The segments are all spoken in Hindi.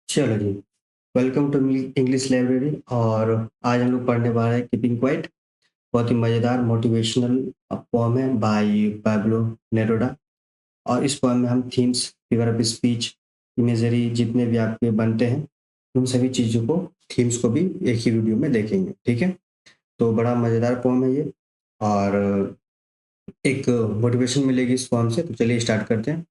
चलो जी, वेलकम टू इंग्लिश लाइब्रेरी। और आज हम लोग पढ़ने वाले हैं कीपिंग क्वाइट। बहुत ही मज़ेदार मोटिवेशनल पोएम है बाय पाब्लो नेरुदा। और इस पोएम में हम themes, figure of speech, imagery जितने भी आपके बनते हैं, उन सभी चीज़ों को, थीम्स को भी एक ही वीडियो में देखेंगे। ठीक है, तो बड़ा मज़ेदार पोएम है ये। और एक मोटिवेशन मिलेगी इस पोएम से। तो चलिए स्टार्ट करते हैं।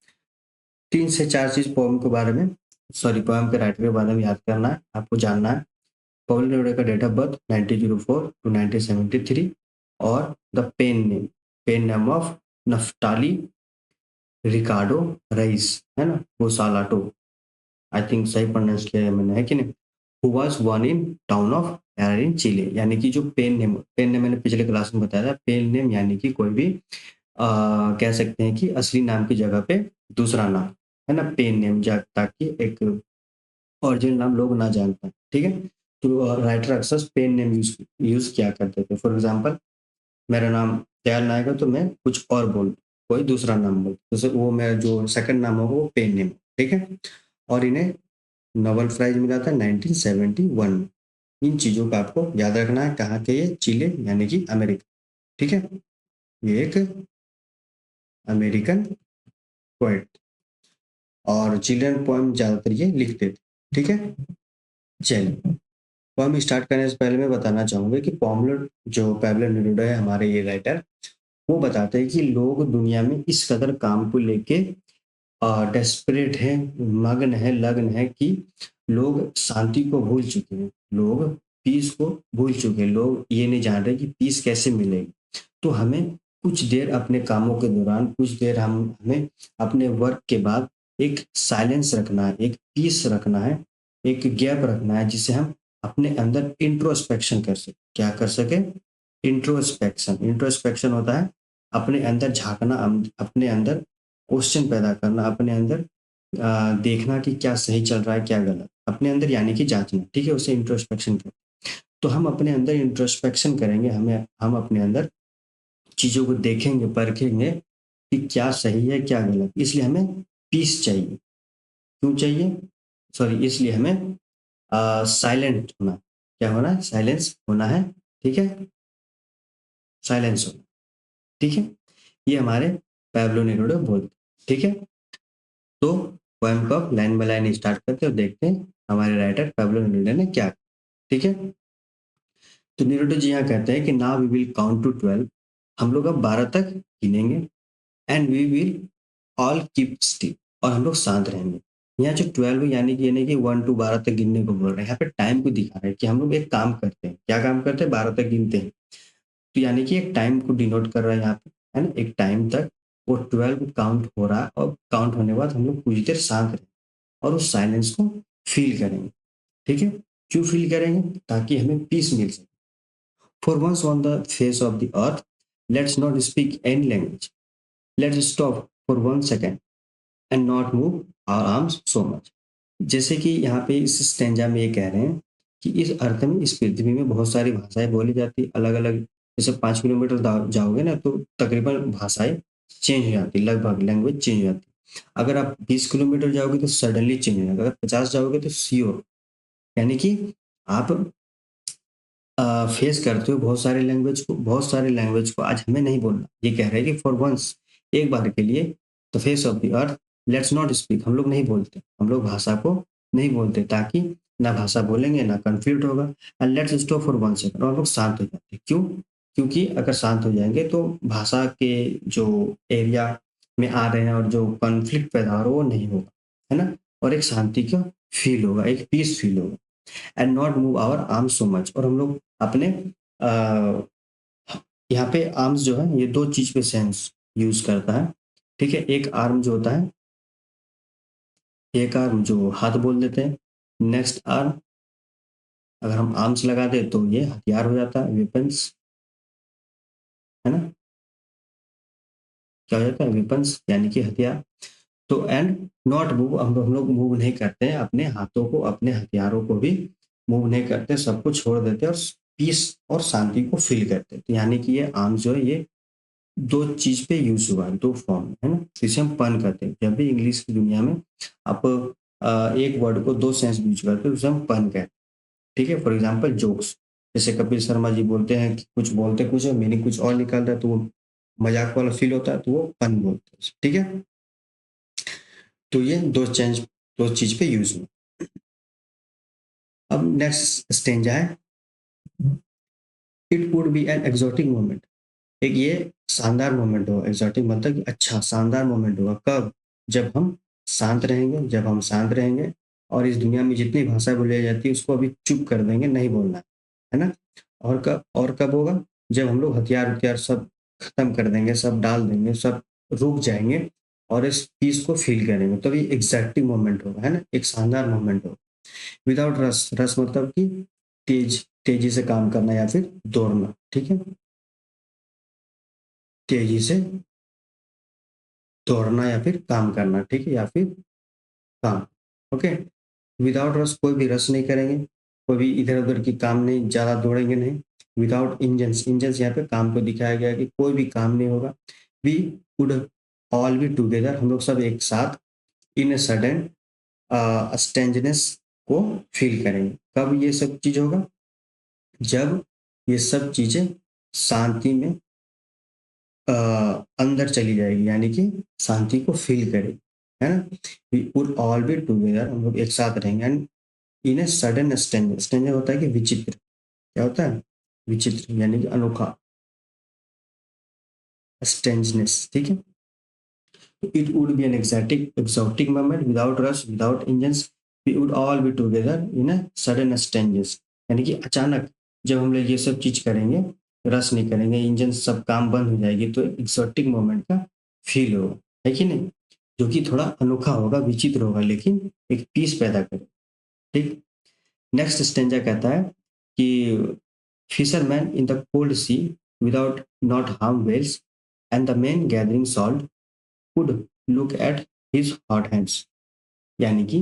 3 से 4 चीज़ पोएम के बारे में, सॉरी पोएम के राइटर के बारे में याद करना है, आपको जानना है। पॉल नेरुदा का डेट ऑफ बर्थ 1904 टू 1973। और the pen name of Naftali Ricardo Reyes, है ना, वो सालाटो, आई थिंक सही प्रोनाउंस किया है मैंने, है कि नहीं। Who was born in town of Parral in Chile. यानी कि जो पेन नेम मैंने पिछले क्लास में बताया था। पेन नेम यानी कि कोई भी कह सकते हैं कि असली नाम की जगह पे दूसरा नाम, है ना, पेन नेम, ताकि एक ओरिजिनल नाम लोग ना जान पाए। ठीक है, तो राइटर अक्सर पेन नेम यूज किया करते थे। फॉर एग्जांपल, मेरा नाम दयाल नायक है तो मैं कुछ और बोल, कोई दूसरा नाम बोल, जैसे वो मेरा जो सेकंड नाम होगा वो पेन नेम। ठीक है, और इन्हें नोबेल प्राइज मिला था 1971 में। इन चीजों का आपको याद रखना है। कहाँ के ये? चिले यानी कि अमेरिका। ठीक है, ये एक अमेरिकन पोएट और चिल्ड्रन पोएम ज्यादातर ये लिखते थे। ठीक है, चलिए पोएम स्टार्ट करने से पहले मैं बताना चाहूंगा कि पैब्लो नेरुदा है हमारे ये राइटर, वो बताते हैं कि लोग दुनिया में इस कदर काम को लेके डेस्परेट है, मग्न है, लग्न है कि लोग शांति को भूल चुके हैं, लोग पीस को भूल चुके हैं। लोग ये नहीं जान रहे कि पीस कैसे मिलेगी। तो हमें कुछ देर अपने कामों के दौरान, कुछ देर हमें अपने वर्क के बाद एक साइलेंस रखना है, एक पीस रखना है, एक गैप रखना है, जिसे हम अपने अंदर इंट्रोस्पेक्शन कर सके। क्या कर सके? इंट्रोस्पेक्शन। इंट्रोस्पेक्शन होता है अपने अंदर झांकना, अपने अंदर क्वेश्चन पैदा करना, अपने अंदर देखना कि क्या सही चल रहा है, क्या गलत, अपने अंदर यानी कि जांचना। ठीक है, उसे इंट्रोस्पेक्शन कहते हैं। तो हम अपने अंदर इंट्रोस्पेक्शन करेंगे, हम अपने अंदर चीजों को देखेंगे, परखेंगे कि क्या सही है, क्या गलत। इसलिए हमें पीस चाहिए। क्यों चाहिए? सॉरी, इसलिए हमें साइलेंट होना। क्या होना है? साइलेंस होना है। ठीक है, साइलेंस होना। ठीक है, ये हमारे पैब्लो नेरुदा बोलते। ठीक है, तो पोएम को अब लाइन बाय लाइन स्टार्ट करते हैं और देखते हैं हमारे राइटर पैब्लो नेरुदा ने क्या किया। ठीक है, तो नेरुदा जी यहाँ कहते हैं कि now we will count to 12। हम लोग अब 12 तक गिनेंगे। And we will all keep still. और हम लोग शांत रहेंगे। यहाँ जो 12 यानी कि 1 to 12 तक गिनने को बोल रहे हैं, यहाँ पे टाइम को दिखा रहे हैं कि हम लोग एक काम करते हैं। क्या काम करते हैं? 12 तक गिनते हैं। तो यानी कि एक टाइम को डिनोट कर रहा है यहाँ पे, है ना, एक टाइम तक वो 12 काउंट हो रहा है। और काउंट होने के बाद हम लोग कुछ देर शांत रहें और उस साइलेंस को फील करेंगे। ठीक है, क्यों फील करेंगे? ताकि हमें पीस मिल सके। For once on the face of the earth, let's not speak any language. Let's stop for 1 second and not move our arms so much. जैसे कि यहाँ पे इस स्टेंजा में ये कह रहे हैं कि इस अर्थ में, इस पृथ्वी में बहुत सारी भाषाएं बोली जाती, अलग अलग। जैसे 5 किलोमीटर जाओगे ना तो तकरीबन भाषाएं चेंज हो जाती, लगभग लैंग्वेज चेंज हो जाती। अगर आप 20 किलोमीटर जाओगे तो सडनली चेंज हो जाएगा। अगर 50 जाओगे तो श्योर। यानी कि आप फेस करते हो बहुत सारे लैंग्वेज को आज हमें नहीं बोलना। ये कह रहे हैं कि फॉर वंस, एक बार के लिए, the face of the earth, let's not speak. हम लोग नहीं बोलते, हम लोग भाषा को नहीं बोलते, ताकि ना भाषा बोलेंगे ना कंफ्लिक्ट होगा। And let's stop for 1 second. और हम लोग शांत हो जाते हैं। क्यों? क्योंकि अगर शांत हो जाएंगे तो भाषा के जो एरिया में आ रहे हैं और जो कॉन्फ्लिक्ट पैदा हो रहा है वो नहीं होगा, है ना। और एक शांति का फील होगा, एक पीस फील होगा। And not move our arm so much. और हम लोग अपने यहाँ पे आर्म्स जो है ये दो चीज पे सेंस यूज करता है। ठीक है, एक आर्म जो होता है, एक आर्म जो हाथ बोल देते हैं। नेक्स्ट आर्म, अगर हम आर्म्स लगा दे तो ये हथियार हो जाता है, वेपन्स, है ना। क्या हो जाता है? वेपन्स यानी कि हथियार। तो एंड नॉट मूव, हम लोग मूव नहीं करते हैं, अपने हाथों को, अपने हथियारों को भी मूव नहीं करते, सबको छोड़ देते हैं और पीस और शांति को फील करते हैं। तो यानी कि ये आर्म जो है ये दो चीज पे यूज हुआ है, दो फॉर्म, है ना। तो इसे हम पन करते हैं। जब भी इंग्लिश की दुनिया में आप एक वर्ड को दो सेंस यूज करते हैं उसे हम पन कहते हैं। ठीक है, फॉर एग्जाम्पल जोक्स, जैसे कपिल शर्मा जी बोलते हैं कि कुछ बोलते कुछ है, मीनिंग कुछ और निकल रहा है, तो वो मजाक वाला फील होता है, तो वो पन बोलते हैं। ठीक है, तो ये दो चीज पे यूज हुआ। अब नेक्स्ट स्टेंजा है, it would be an exotic moment. एक ये शानदार मोमेंट होगा, एक्सोटिक मतलब कि अच्छा शानदार मोमेंट होगा। कब? जब हम शांत रहेंगे, जब हम शांत रहेंगे और इस दुनिया में जितनी भाषा बोली जाती है उसको अभी चुप कर देंगे, नहीं बोलना है ना। और कब होगा? जब हम लोग हथियार हथियार सब खत्म कर देंगे, सब डाल देंगे, सब रुक जाएंगे और इस पीस को फील करेंगे, तो ये एग्जैक्टिव मोमेंट होगा, है ना, एक शानदार मोमेंट होगा। विदाउट रस, रस मतलब कि तेजी से काम करना या फिर दौड़ना। ठीक है, तेजी से दौड़ना या फिर काम करना, ठीक है, या फिर काम। ओके, विदाउट रस, कोई भी रस नहीं करेंगे, कोई भी इधर उधर की काम नहीं, ज्यादा दौड़ेंगे नहीं। विदाउट इंजन्स, इंजन्स यहाँ पे काम को दिखाया गया है कि कोई भी काम नहीं होगा। We would all be together, हम लोग सब एक साथ, इन ए सडन स्टेंजनेस को फील करेंगे। कब ये सब चीज होगा? जब ये सब चीजें शांति में अंदर चली जाएगी, यानी कि शांति को फील करेगी, है ना। We would all be together, हम लोग एक साथ रहेंगे। एंड इन ए सडन स्टेंजर, स्टेंजर होता है कि विचित्र, क्या होता है? विचित्र यानी कि अनोखा, स्ट्रेंजनेस। ठीक है, it would be an exotic moment without rush, without engines. We would all be together in a sudden strangers, यानी कि अचानक जब हम लोग ये सब चीज करेंगे, रश नहीं करेंगे, इंजन सब काम बंद हो जाएगी, तो एक्सोटिक मोमेंट का फील होगा, है कि नहीं, जो कि थोड़ा अनोखा होगा, विचित्र होगा, लेकिन एक पीस पैदा करे। ठीक, नेक्स्ट स्टेंजा कहता है कि fisherman in the cold sea without not harm whales and the man gathering salt would look at his hot hands. यानी कि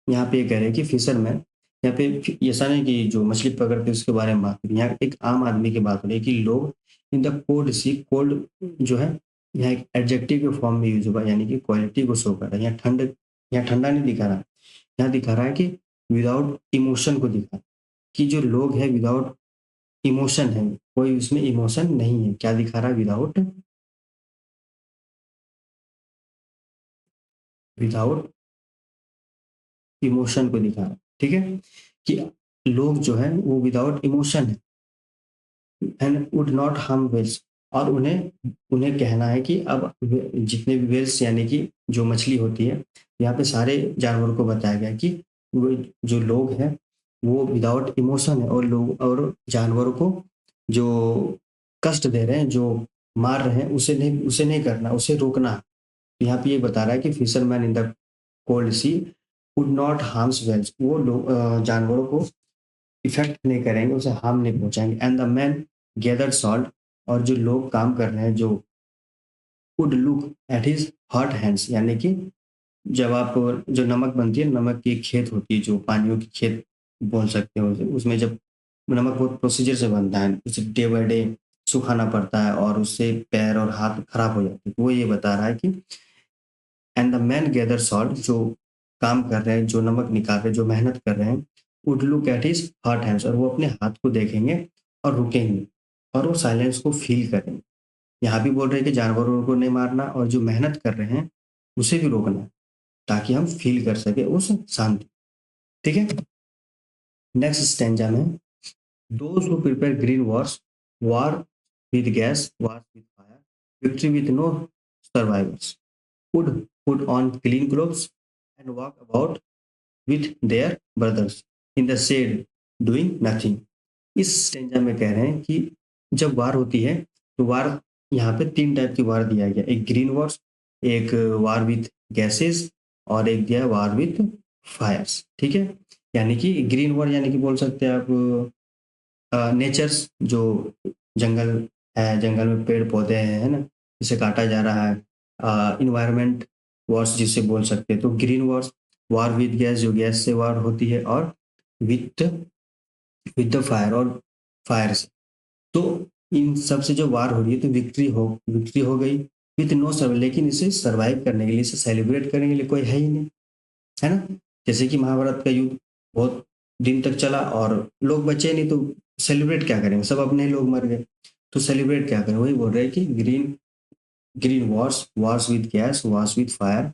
यहाँ पे ये कह रहे हैं कि फिशरमैन, यहाँ पे ऐसा नहीं कि जो मछली पकड़ते हैं उसके बारे में बात करें, यहाँ एक आम आदमी की बात हो रही है कि लोग in the cold sea, cold जो है यहाँ एक एडजेक्टिव के फॉर्म में यूज होगा, यानी कि क्वालिटी को शो कर रहा है। यहाँ ठंड, यहाँ ठंडा नहीं दिखा रहा, यहाँ दिखा रहा है कि विदाउट इमोशन को दिखा, कि जो लोग हैं विदाउट इमोशन है, कोई उसमें इमोशन नहीं है। क्या दिखा रहा है? विदाउट, विदाउट इमोशन को दिखा रहा है। ठीक है, कि लोग जो है वो विदाउट इमोशन है, and would not harm whales, और उन्हें उन्हें कहना है कि अब जितने भी वेल्स यानी कि जो मछली होती है, यहाँ पे सारे जानवरों को बताया गया कि वो जो लोग हैं वो विदाउट इमोशन है, और लोग और जानवरों को जो कष्ट दे रहे हैं, जो मार रहे हैं, उसे नहीं करना, उसे रोकना। यहाँ पे ये बता रहा है कि fisherman in the cold sea would not harms whales, वो लोग जानवरों को इफेक्ट नहीं करेंगे, उसे हार्म नहीं पहुंचाएंगे। And the man gather salt, और जो लोग काम कर रहे हैं, जो would look at his hot hands, यानी कि जब आप, जो नमक बनती है, नमक की एक खेत होती है, जो पानियों की खेत बोल सकते हो उसे, उसमें जब नमक बहुत प्रोसीजर से बनता है, उसे डे बाय डे सुखाना पड़ता है और उससे पैर और हाथ खराब हो जाते हैं। तो वो ये बता रहा है कि and the man gather salt, जो काम कर रहे हैं, जो नमक निकाल रहे हैं, जो मेहनत कर रहे हैं, would look at his hot hands, और वो अपने हाथ को देखेंगे और रुकेंगे और वो साइलेंस को फील करेंगे। यहाँ भी बोल रहे हैं कि जानवरों को नहीं मारना और जो मेहनत कर रहे हैं उसे भी रोकना, ताकि हम फील कर सके उस शांति। ठीक है, नेक्स्ट स्टेंजा में, those who prepare green wars, war with gas, war with fire, victory with no survivors, would put on clean clothes and walk about with their brothers in the shade doing nothing। इस स्टेंजा में कह रहे हैं कि जब वार होती है, तो वार, यहाँ पे तीन टाइप की वार दिया गया, एक ग्रीन वॉर्स, एक वार विथ गैसेस, और एक दिया वार विथ फायर्स। ठीक है, यानी कि ग्रीन वॉर यानी कि बोल सकते हैं आप नेचर्स, जो जंगल है, जंगल में पेड़ पौधे हैं, है ना, जिसे काटा जा रहा है, इन्वायरमेंट वॉर्स जिसे बोल सकते हैं। तो green wars, war with gas, जो गैस से वार होती है, और विथ विद द फायर, और फायर से। तो इन सब से जो वार हो रही है, तो विक्ट्री हो गई विथ नो सर्व, लेकिन इसे सर्वाइव करने के लिए, इसे सेलिब्रेट करने के लिए कोई है ही नहीं, है ना। जैसे कि महाभारत का युद्ध बहुत दिन तक चला और लोग बचे नहीं, तो सेलिब्रेट क्या करेंगे, सब अपने ही लोग मर गए, तो सेलिब्रेट क्या करें। वही बोल रहे हैं कि green green Wars, Wars with gas, Wars with fire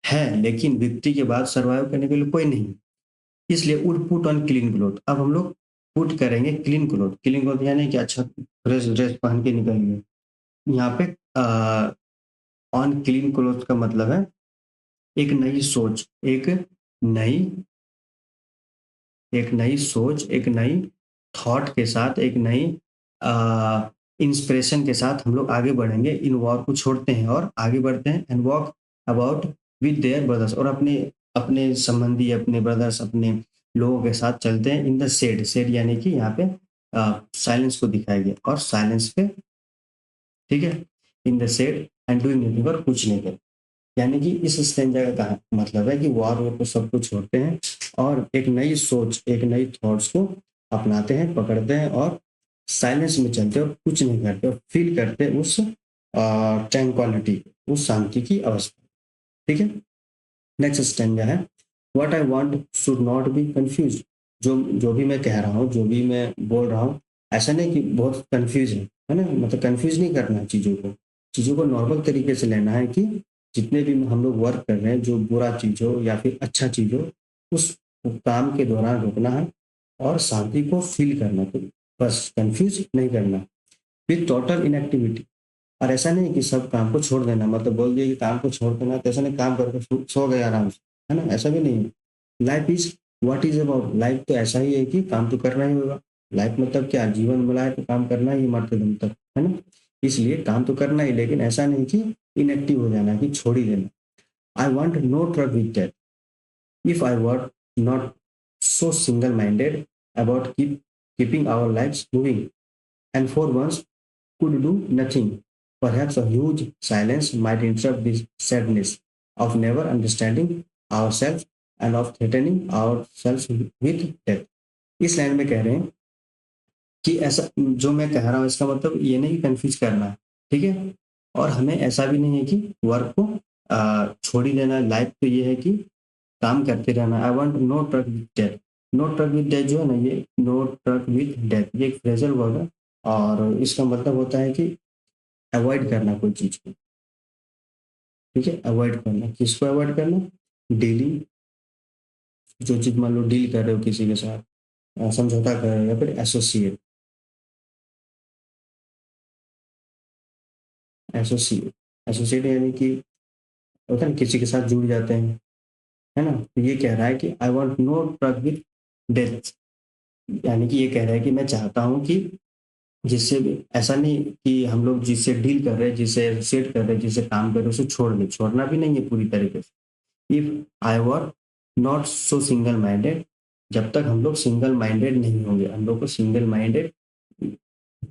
है, लेकिन विक्ट्री के बाद सर्वाइव करने के लिए कोई नहीं। इसलिए would put on clean cloth. अब हम लोग पुट करेंगे क्लीन क्लोथ। क्लीन क्लोथ यानी कि अच्छा फ्रेश ड्रेस पहन के निकलेंगे। यहाँ पे ऑन क्लीन क्लोथ का मतलब है एक नई सोच, नई एक नई सोच, एक नई थॉट के साथ, एक नई इंस्पिरेशन के साथ हम लोग आगे बढ़ेंगे। इन वॉर को छोड़ते हैं और आगे बढ़ते हैं and walk about with their brothers, और अपने अपने संबंधी, अपने ब्रदर्स, अपने लोगों के साथ चलते हैं इन द शेड। शेड यानी कि यहाँ पे साइलेंस को दिखाया गया, और साइलेंस पे, ठीक है, in the shade and doing nothing, और कुछ नहीं करते। यानी कि इस स्टेंजा का कहा मतलब है कि वॉर वॉर को सब कुछ छोड़ते हैं और एक नई सोच, एक नई थॉट्स को अपनाते हैं, पकड़ते हैं और साइलेंस में चलते और कुछ नहीं करते और फील करते उस ट्रैंक्विलिटी, उस शांति की अवस्था। ठीक है। नेक्स्ट स्टेंजा है, what I want should not be confuse. जो जो भी मैं कह रहा हूँ, जो भी मैं बोल रहा हूँ, ऐसा नहीं कि बहुत कंफ्यूज है ना, मतलब कंफ्यूज नहीं करना है चीज़ों को नॉर्मल तरीके से लेना है कि जितने भी हम लोग वर्क कर रहे हैं, जो बुरा चीज़ हो या फिर अच्छा चीज़ हो, उस काम के दौरान रुकना है और शांति को फील करना, तो बस कंफ्यूज नहीं करना विथ टोटल इनएक्टिविटी। और ऐसा नहीं कि सब काम को छोड़ देना, मतलब बोल दिया कि काम को छोड़ देना तो ऐसा नहीं काम करके सो गए आराम से, है ना, ऐसा भी नहीं है। Life is what is about, life तो ऐसा ही है कि काम तो करना ही होगा। लाइफ मतलब क्या, जीवन मिला है तो काम करना ही मरते दम तक, है ना। इसलिए काम तो करना ही, लेकिन ऐसा नहीं कि इनएक्टिव हो जाना, कि छोड़ ही देना। I want no truck with that if I were not so single-minded about keeping our lives moving, and for once could do nothing. Perhaps a huge silence might interrupt this sadness of never understanding ourselves and of threatening ourselves with death. इस लाइन में कह रहे हैं कि ऐसा जो मैं कह रहा हूँ इसका मतलब ये नहीं कंफ्यूज करना है, ठीक है। और हमें ऐसा भी नहीं है कि वर्क को छोड़ ही देना। लाइफ तो ये है कि काम करते रहना। I want no truck with death. No truck with death जो है ना, ये नो ट्रक विथ डेथ ये एक फ्रेजल वर्ड है, और इसका मतलब होता है कि अवॉइड करना कोई चीज को, ठीक है। अवॉइड करना, किसको अवॉइड करना, डीलिंग, जो चीज मान लो डील कर रहे हो किसी के साथ, समझौता कर रहे हो, या फिर एसोसिएट। एसोसिएट एसोसिएट यानी कि होता है ना, किसी के साथ जुड़ जाते हैं, है ना। तो ये कह रहा है कि I want no truck with death, यानी कि ये कह रहा है कि मैं चाहता हूँ कि जिससे भी ऐसा नहीं कि हम लोग जिससे डील कर रहे हैं, जिससे एसोसिएट कर रहे हैं, जिससे काम कर रहे हैं, उसे छोड़ दें। छोड़ना भी नहीं है पूरी तरीके से। If I were not so single minded, जब तक हम लोग सिंगल माइंडेड नहीं होंगे, हम लोग को सिंगल माइंडेड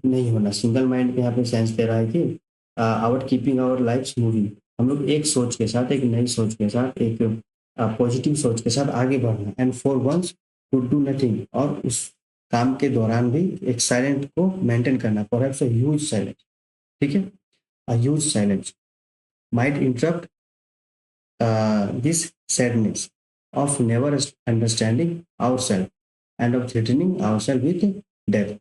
नहीं होना। सिंगल माइंड पे यहाँ पे सेंस दे रहा है कि our keeping our life moving, हम लोग एक सोच के साथ, एक नई सोच के साथ, एक पॉजिटिव सोच के साथ आगे बढ़ना। And for once would do nothing, और उस काम के दौरान भी एक साइलेंट को मेंटेन करना। परहैप्स अ ह्यूज साइलेंस, ठीक है। A huge silence might interrupt this sadness of never understanding ourselves and of threatening ourselves with death।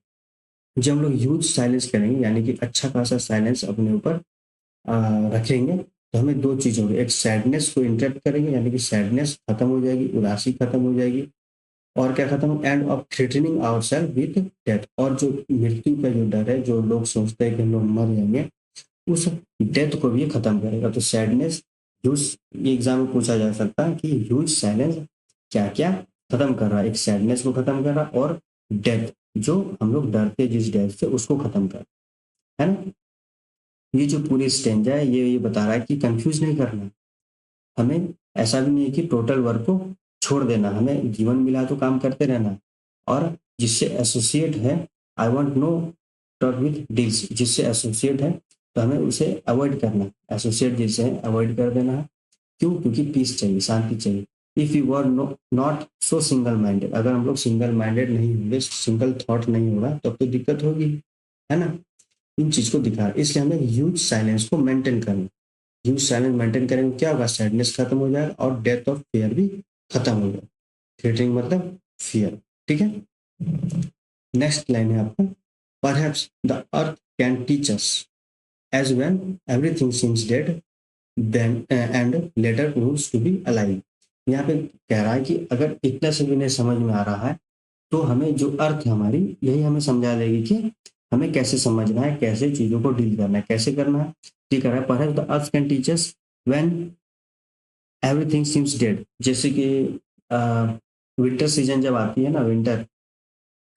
जब हम लोग ह्यूज साइलेंस करेंगे, यानी कि अच्छा खासा साइलेंस अपने ऊपर रखेंगे, तो हमें दो चीज होगी। एक सैडनेस को इंटरप्ट करेंगे, यानी कि सैडनेस खत्म हो जाएगी, उदासी खत्म हो जाएगी, और क्या खत्म, and of threatening our self with death, और जो मृत्यु का जो डर है, जो लोग सोचते हैं कि हम लोग मर जाएंगे, उस डेथ को भी ये खत्म करेगा। तो सैडनेस ह्यूज, ये एग्जाम में पूछा जा सकता है कि ह्यूज साइलेंस क्या क्या खत्म कर रहा है। एक सैडनेस को खत्म कर रहा है, और डेथ, जो हम लोग डरते हैं जिस डेथ से, उसको खत्म कर, है ना। ये जो पूरी स्टेंजा है, ये बता रहा है कि कंफ्यूज नहीं करना हमें। ऐसा भी नहीं है कि टोटल वर्क को छोड़ देना, हमें जीवन मिला तो काम करते रहना। और जिससे एसोसिएट है, I want no talk with deals, जिससे एसोसिएट है तो हमें उसे अवॉइड करना। एसोसिएट जिससे है अवॉइड कर देना है। क्यों? क्योंकि पीस चाहिए, शांति चाहिए। If you were not so single minded, अगर हम लोग सिंगल माइंडेड नहीं होंगे, सिंगल थॉट नहीं होगा, तब तो दिक्कत होगी, है ना। इन चीज को दिखा, इसलिए हमें ह्यूज साइलेंस को मेंटेन करना। ह्यूज साइलेंस मेंटेन करेंगे, क्या होगा, सैडनेस खत्म हो जाएगा और डेथ ऑफ फेयर भी खत्म हो गया। थ्रेटनिंग मतलब फियर। ठीक है। नेक्स्ट लाइन है आपका, perhaps the earth can teach us as when everything seems dead then and later proves to be alive. यहाँ पे कह रहा है कि अगर इतना से भी नहीं समझ में आ रहा है तो हमें जो अर्थ है हमारी, यही हमें समझा देगी कि हमें कैसे समझना है, कैसे चीजों को डील करना है, कैसे करना है। ठीक है, perhaps the earth can teach us when everything seems dead. जैसे कि विंटर सीजन जब आती है ना, विंटर,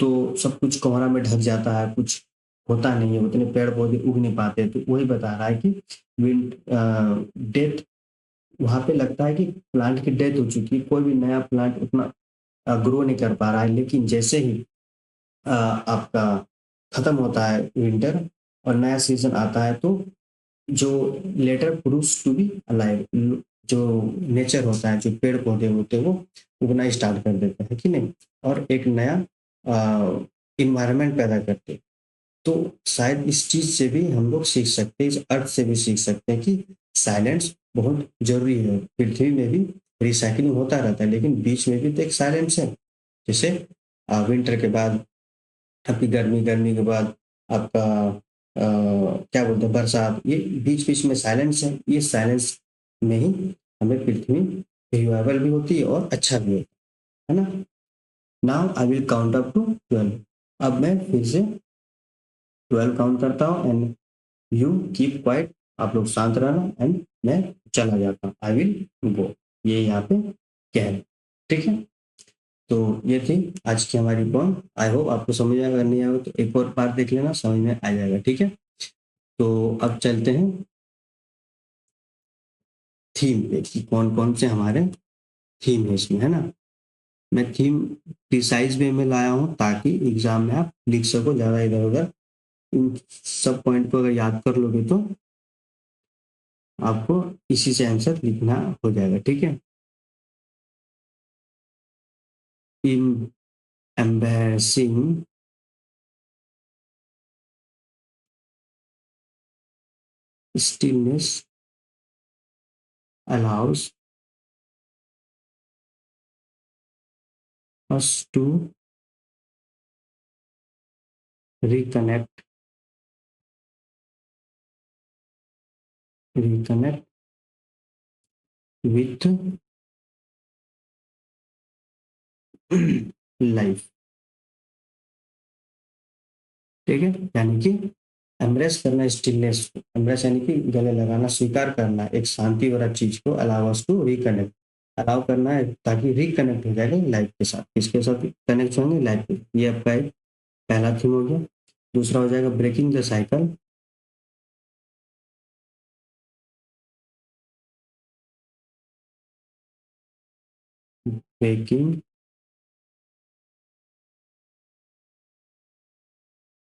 तो सब कुछ कोहरा में ढक जाता है, कुछ होता नहीं है, उतने पेड़ पौधे उग नहीं पाते। तो वही बता रहा है कि विंट डेथ, वहां पे लगता है कि प्लांट की डेथ हो चुकी है, कोई भी नया प्लांट उतना ग्रो नहीं कर पा रहा है। लेकिन जैसे ही आपका खत्म होता है विंटर और नया सीजन आता है, तो जो later proves to be alive, जो नेचर होता है, जो पेड़ पौधे होते हैं, वो उगना स्टार्ट कर देते हैं कि नहीं, और एक नया इन्वायरमेंट पैदा करते हैं। तो शायद इस चीज से भी हम लोग सीख सकते हैं, इस अर्थ से भी सीख सकते हैं कि साइलेंस बहुत जरूरी है। पृथ्वी में भी रिसाइकलिंग होता रहता है, लेकिन बीच में भी तो एक साइलेंस है। जैसे विंटर के बाद आपकी गर्मी, गर्मी के बाद आपका क्या बोलते हैं, बरसात, ये बीच बीच में साइलेंस है। ये साइलेंस में ही हमें पृथ्वी रिवाइवल भी होती है और अच्छा भी होता है ना। Now I will count up to 12। अब मैं फिर से 12 काउंट करता हूँ एंड यू कीप क्वाइट। आप लोग शांत रहना एंड मैं चला जाता हूँ, आई विल गो। ये यहाँ पे क्या है, ठीक है। तो ये थी आज की हमारी पोएम। आई होप आपको समझ आएगा, अगर नहीं आएगा तो एक और बार देख लेना, समझ में आ जाएगा। ठीक है, तो अब चलते हैं थीम पे कि कौन कौन से हमारे थीम है इसमें, है ना। मैं थीम प्रिसाइज वे में लाया हूँ ताकि एग्जाम में आप लिख सको ज़्यादा इधर उधर। इन सब पॉइंट को अगर याद कर लोगे तो आपको इसी से आंसर लिखना हो जाएगा। ठीक है। In embracing stillness allows us to reconnect reconnect with life. ठीक है, यानी कि एम्ब्रेस करना स्टिलनेस को, एम्ब्रेस यानी कि गले लगाना, स्वीकार करना एक शांति वाला चीज को, allow us to reconnect, allow करना है ताकि रिकनेक्ट हो जाएगा लाइफ के साथ। किसके साथ कनेक्ट होंगे? लाइफ के। ये आपका एक पहला थीम हो गया। दूसरा हो जाएगा breaking the cycle. Breaking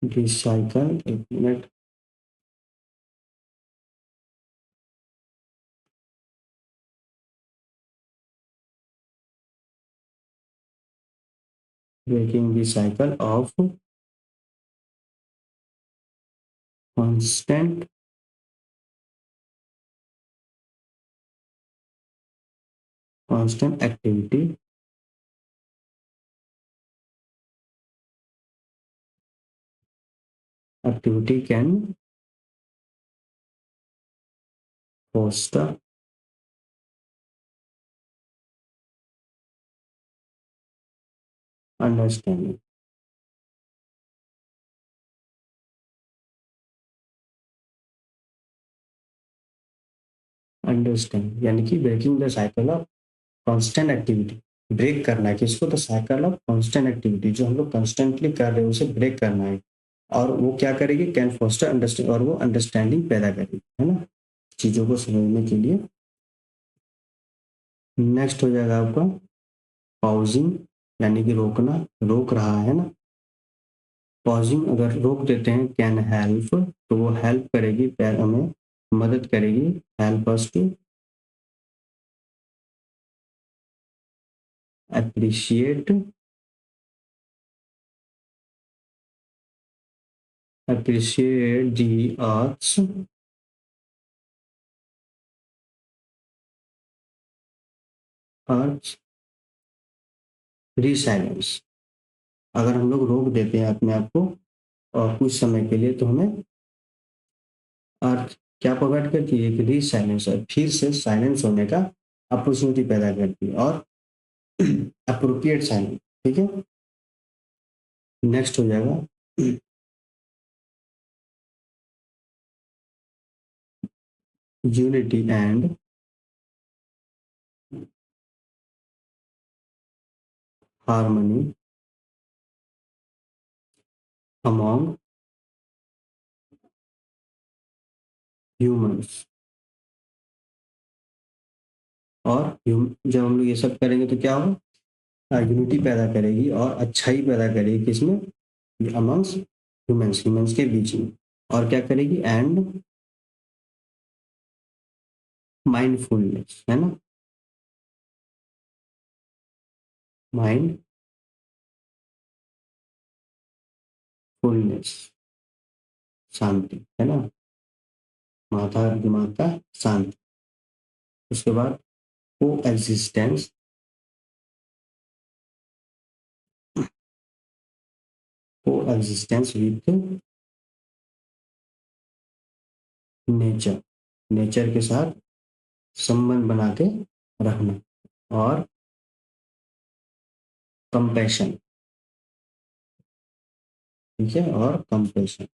the cycle, एक minute. Breaking the cycle of constant constant activity activity can foster understanding. Understand यानी कि breaking the cycle of constant activity. Break करना है किसको? तो साइकिल ऑफ कांस्टेंट एक्टिविटी, जो हम लोग कंस्टेंटली कर रहे हैं उसे ब्रेक करना है। और वो क्या करेगी? कैन फोस्टर अंडरस्टैंड, और वो अंडरस्टैंडिंग पैदा करेगी, है ना, चीजों को समझने के लिए। नेक्स्ट हो जाएगा आपका पॉजिंग, यानी कि रोकना, रोक रहा है ना। पॉजिंग अगर रोक देते हैं, कैन हेल्प, तो वो हेल्प करेगी, हमें मदद करेगी, help us to appreciate appreciate the arts रीसाइलेंस। अगर हम लोग रोक देते हैं अपने आप को और कुछ समय के लिए, तो हमें अर्थ क्या प्रोवाइड करती है कि रीसाइलेंस, और फिर से साइलेंस होने का अपॉर्चुनिटी पैदा करती है, और अप्रोप्रिएट साइलेंस। ठीक है, नेक्स्ट हो जाएगा unity and harmony among humans. और जब हम लोग ये सब करेंगे तो क्या होगा, यूनिटी पैदा करेगी और अच्छाई पैदा करेगी, किसमें, अमंग्स ह्यूमंस, ह्यूमंस के बीच में। और क्या करेगी, एंड माइंडफुलनेस, है ना, माइंडफुलनेस, शांति, है ना, माथा दिमाग का शांति। उसके बाद को एग्जिस्टेंस, को एग्जिस्टेंस विथ नेचर, नेचर के साथ संबंध बना के रखना। और कंपैशन, ठीक है, और कंपैशन।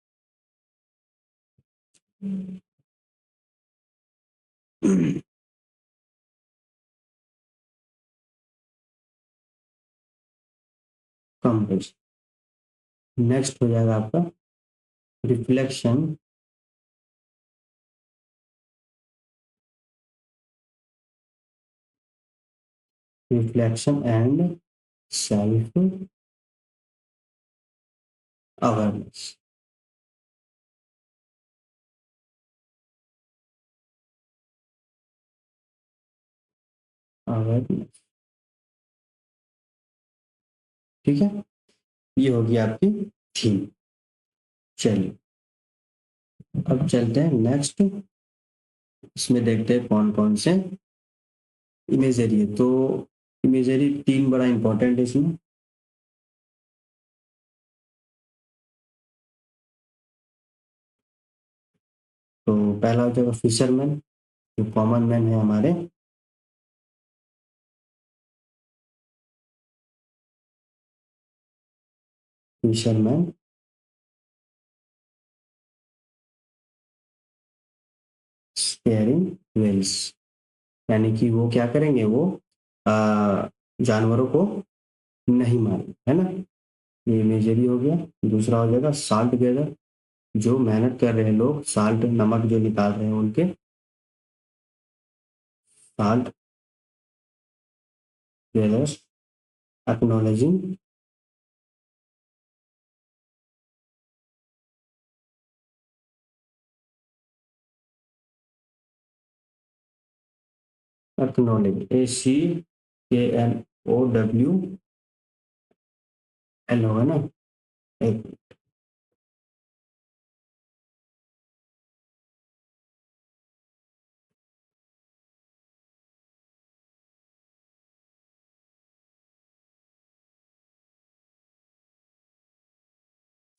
कंपैशन। नेक्स्ट हो जाएगा आपका reflection, reflection and self awareness. Awareness, ठीक है, ये होगी आपकी थीम। चलिए, अब चलते हैं नेक्स्ट। इसमें देखते हैं कौन कौन से इमेजरी है। तो इमेजरी तीन बड़ा इंपॉर्टेंट है इसमें। तो पहला हो जाएगा फिशरमैन, जो कॉमन मैन है हमारे। फिशरमैन स्पेयरिंग वेल्स, यानी कि वो क्या करेंगे, वो जानवरों को नहीं मारेंगे, है ना। ये इमेजरी हो गया। दूसरा हो जाएगा साल्ट गैदर, जो मेहनत कर रहे हैं लोग, साल्ट नमक जो निकाल रहे हैं उनके, salt gathers acknowledging, acknowledge, ACKNOWL होगा ना, एक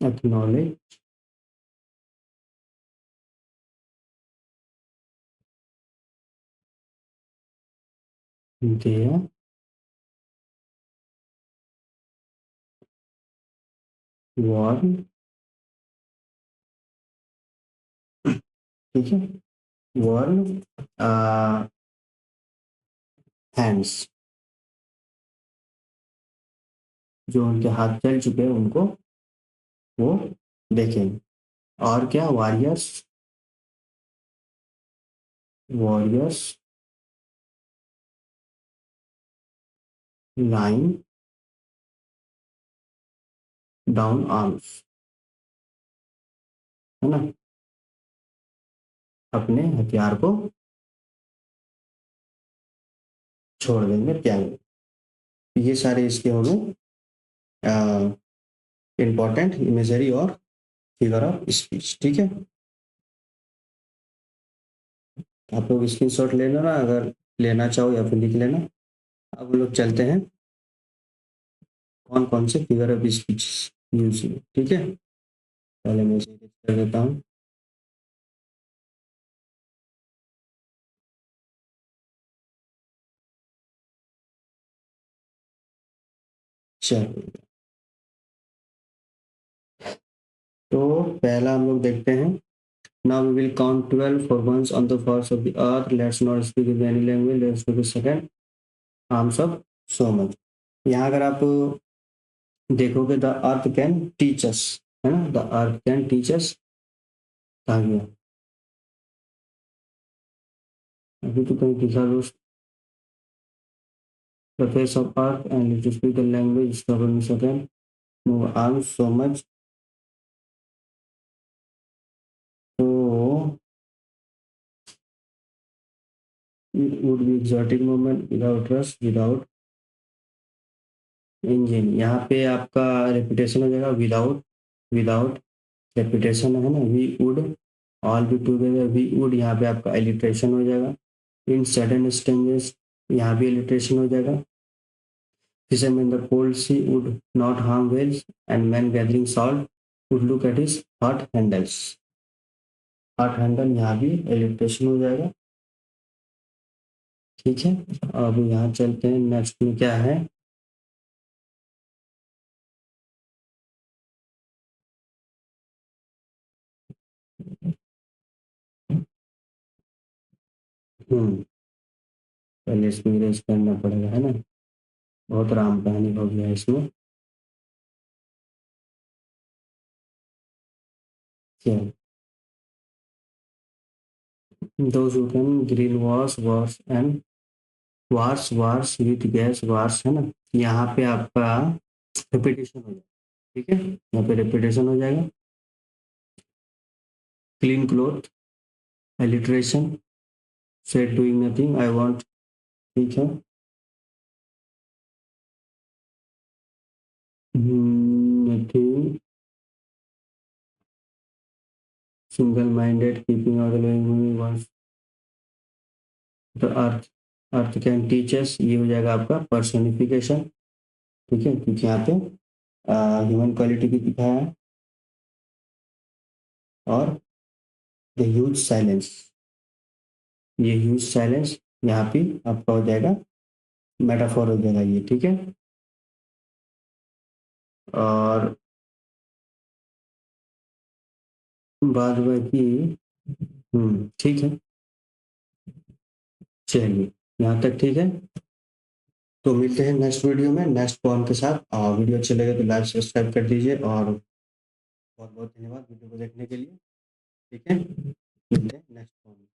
एक्नॉलेज देयर वॉर्न, ठीक है, वॉर्न हैंड्स, जो उनके हाथ चल चुके हैं उनको वो देखेंगे। और क्या, warriors, warriors line down arms, है ना, अपने हथियार को छोड़ देंगे, त्याग। ये सारे इसके हो गए इंपॉर्टेंट इमेजरी और फिगर ऑफ स्पीच। ठीक है, आप लोग स्क्रीनशॉट ले लेना, अगर लेना चाहो, या फिर लिख लेना। अब हम लोग चलते हैं कौन कौन से फिगर ऑफ स्पीच यूज हुए, ठीक है। पहले मैं इसे erase कर देता हूँ। चलो, तो पहला हम लोग देखते हैं। Now we will count 12 for once on the face of the earth. Let's not speak in any language. Let's take a second. Arms of so much. यहाँ अगर आप देखोगे the earth can teach us, है ना, the earth can teach us, कहा गया? अभी तो कहीं दिखा दोस्त। The face of earth and to speak the language stop in second, move arms so much. तो it would be exotic movement without rush, without engine. यहाँ पे आपका रेपिटेशन हो जाएगा विदाउट, विदाउट रेपिटेशन है ना, we would all be together, we would यहाँ पे आपका एलिट्रेशन हो जाएगा। इन सडन स्टेंजेस यहाँ भी एलिट्रेशन हो जाएगा। Fishermen in the cold sea would not harm whales, and men gathering salt would look at his hot handles. Hot handle यहाँ भी एलिट्रेशन हो जाएगा, ठीक है। अब यहाँ चलते हैं, नेक्स्ट में क्या है। पहले इसमें इरेज करना पड़ेगा, है ना, बहुत राम कहानी हो गया इसमें। चलो, those who can grill wars wars and wars with gas wars, है ना, यहाँ पे आपका रिपीटेशन हो जाएगा, ठीक है, यहाँ पे रिपीटेशन हो जाएगा। Clean cloth, alliteration, said doing nothing, I want, ठीक है। Nothing, single minded, keeping of the living once the earth, earth can teachers, ये हो जाएगा आपका पर्सनिफिकेशन, ठीक है, क्योंकि यहाँ पे ह्यूमन क्वालिटी भी दिखाया है। और द ह्यूज साइलेंस, ये ह्यूज साइलेंस यहाँ पे आपका हो जाएगा मेटाफोर हो जाएगा ये, ठीक है। और बाद बाकी ठीक है, चलिए यहाँ तक ठीक है। तो मिलते हैं नेक्स्ट वीडियो में नेक्स्ट पॉइंट के साथ। वीडियो अच्छे लगे तो लाइक सब्सक्राइब कर दीजिए, और बहुत बहुत धन्यवाद वीडियो को देखने के लिए, ठीक है। मिलते हैं नेक्स्ट पॉइंट।